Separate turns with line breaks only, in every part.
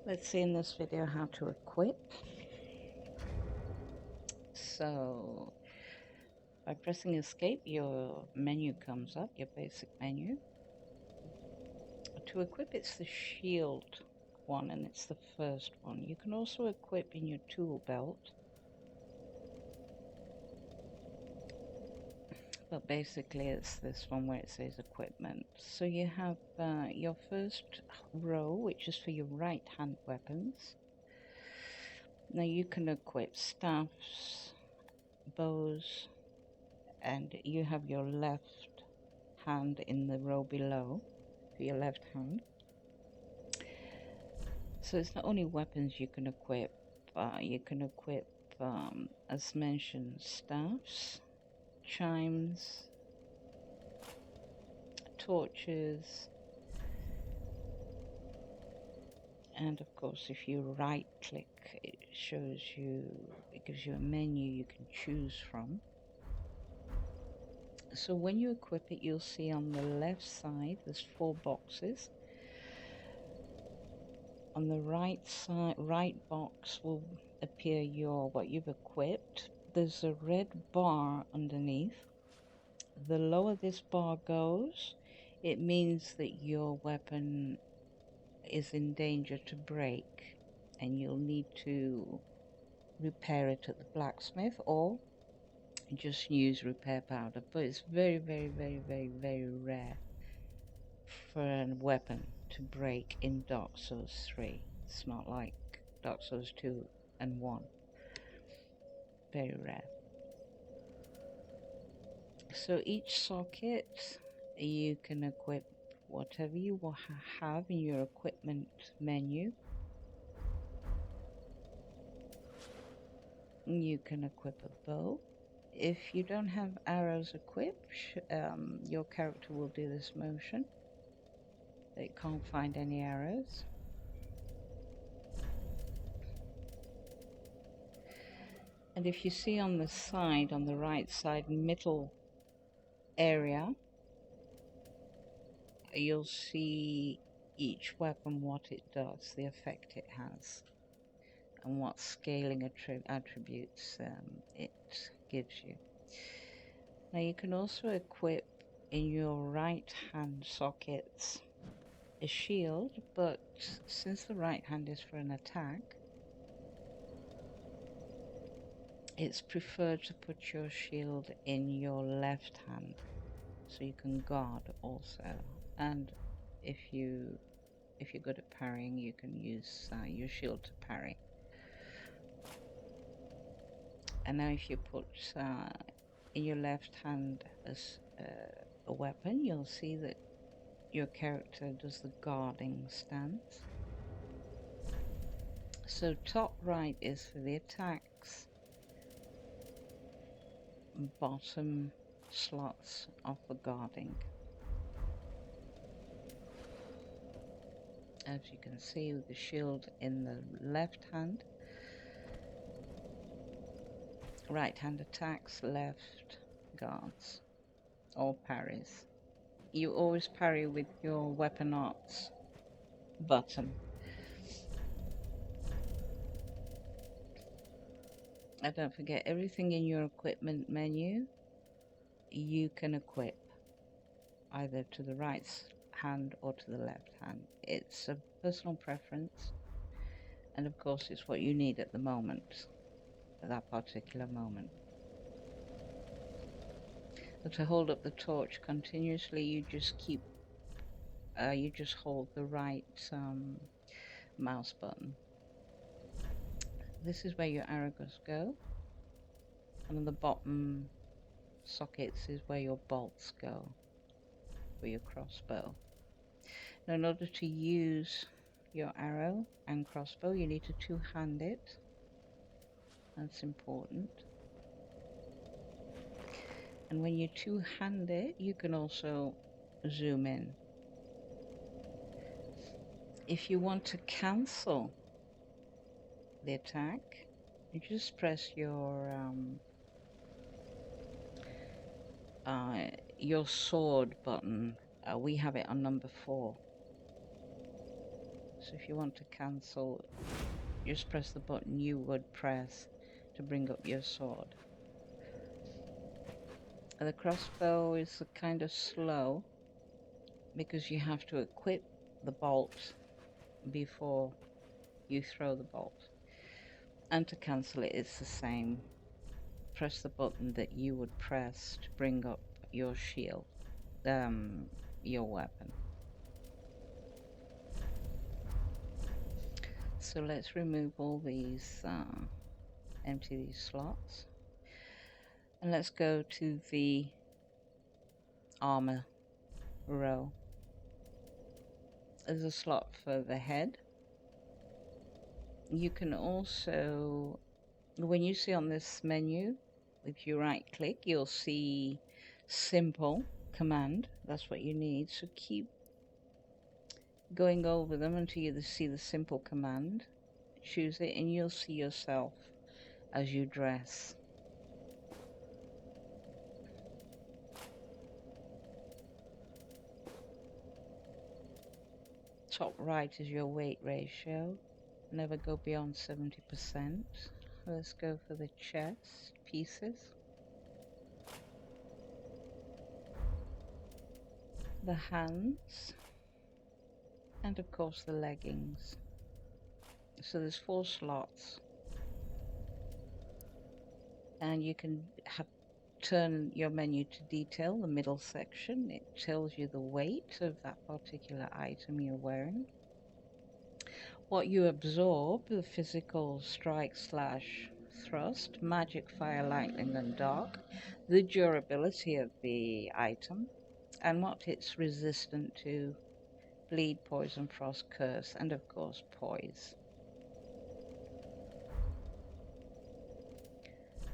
Let's see in this video how to equip. So by pressing escape, your menu comes up, your basic menu. To equip, it's the shield one, and it's the first one. You can also equip in your tool belt, but basically it's this one where it says equipment. So you have your first row, which is for your right hand weapons. Now you can equip staffs, bows, and you have your left hand in the row below for your left hand. So it's not only weapons you can equip, as mentioned, staffs, chimes, torches, and of course if you right click it gives you a menu you can choose from. So when you equip it, you'll see on the left side there's 4 boxes. On the right box will appear what you've equipped. There's a red bar underneath. The lower this bar goes, it means that your weapon is in danger to break and you'll need to repair it at the blacksmith or just use repair powder. But it's very, very, very, very, very rare for a weapon to break in Dark Souls 3. It's not like Dark Souls 2 and 1. Very rare. So each socket you can equip whatever you will have in your equipment menu. You can equip a bow. If you don't have arrows equipped, your character will do this motion. They can't find any arrows. And if you see on the side, on the right side middle area, you'll see each weapon, what it does, the effect it has, and what scaling attributes it gives you. Now you can also equip in your right hand sockets a shield, but since the right hand is for an attack, it's preferred to put your shield in your left hand so you can guard also. And if you're good at parrying, you can use your shield to parry. And now if you put in your left hand as a weapon, you'll see that your character does the guarding stance. So top right is for the attacks, bottom slots are for guarding. As you can see, with the shield in the left hand, right hand attacks, left guards or parries. You always parry with your weapon arts button. And don't forget, everything in your equipment menu you can equip either to the right hand or to the left hand. It's a personal preference, and of course it's what you need at the moment, at that particular moment. So to hold up the torch continuously, you just hold the right mouse button. This is where your arrows go, and on the bottom sockets is where your bolts go for your crossbow. Now in order to use your arrow and crossbow, you need to two-hand it. That's important. And when you two-hand it, you can also zoom in. If you want to cancel the attack, you just press your sword button. We have it on number 4. So if you want to cancel, just press the button you would press to bring up your sword. The crossbow is kind of slow because you have to equip the bolt before you throw the bolt. And to cancel it, it's the same. Press the button that you would press to bring up your shield, your weapon. So let's remove all these, empty these slots. And let's go to the armor row. There's a slot for the head. You can also, when you see on this menu, if you right click, you'll see simple command. That's what you need. So keep going over them until you see the simple command. Choose it and you'll see yourself as you dress. Top right is your weight ratio. Never go beyond 70%. Let's go for the chest pieces. The hands. And of course the leggings. So there's 4 slots. And you can turn your menu to detail, the middle section. It tells you the weight of that particular item you're wearing. What you absorb, the physical strike slash thrust, magic, fire, lightning and dark, the durability of the item, and what it's resistant to, bleed, poison, frost, curse, and of course poise.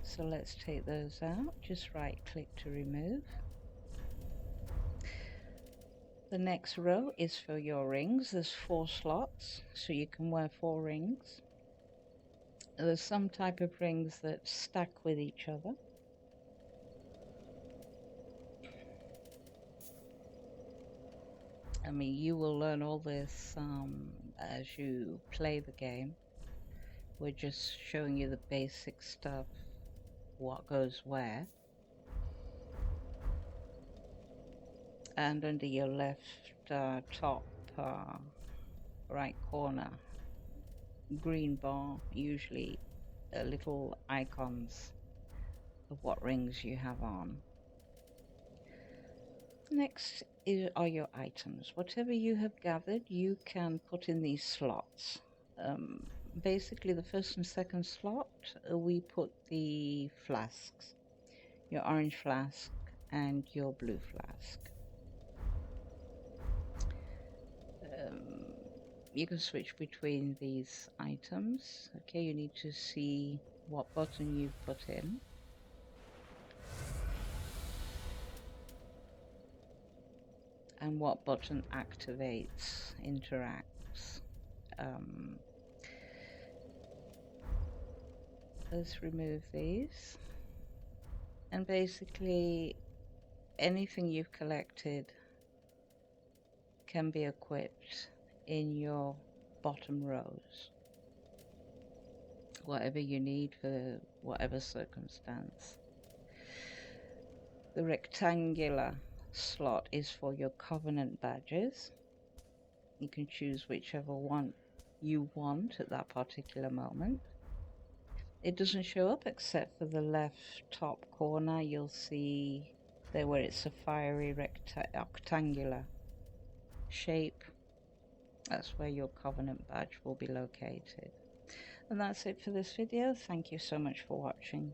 So let's take those out, just right click to remove. The next row is for your rings. There's 4 slots, so you can wear 4 rings. There's some type of rings that stack with each other. I mean, you will learn all this as you play the game. We're just showing you the basic stuff, what goes where. And under your left top right corner, green bar, usually little icons of what rings you have on. Next are your items. Whatever you have gathered, you can put in these slots. Basically, the first and second slot, we put the flasks, your orange flask and your blue flask. You can switch between these items. Okay, you need to see what button you've put in. And what button activates, interacts. Let's remove these. And basically, anything you've collected can be equipped in your bottom rows. Whatever you need for whatever circumstance. The rectangular slot is for your Covenant badges. You can choose whichever one you want at that particular moment. It doesn't show up except for the left top corner. You'll see there where it's a fiery rectangular shape. That's where your Covenant badge will be located. And that's it for this video. Thank you so much for watching.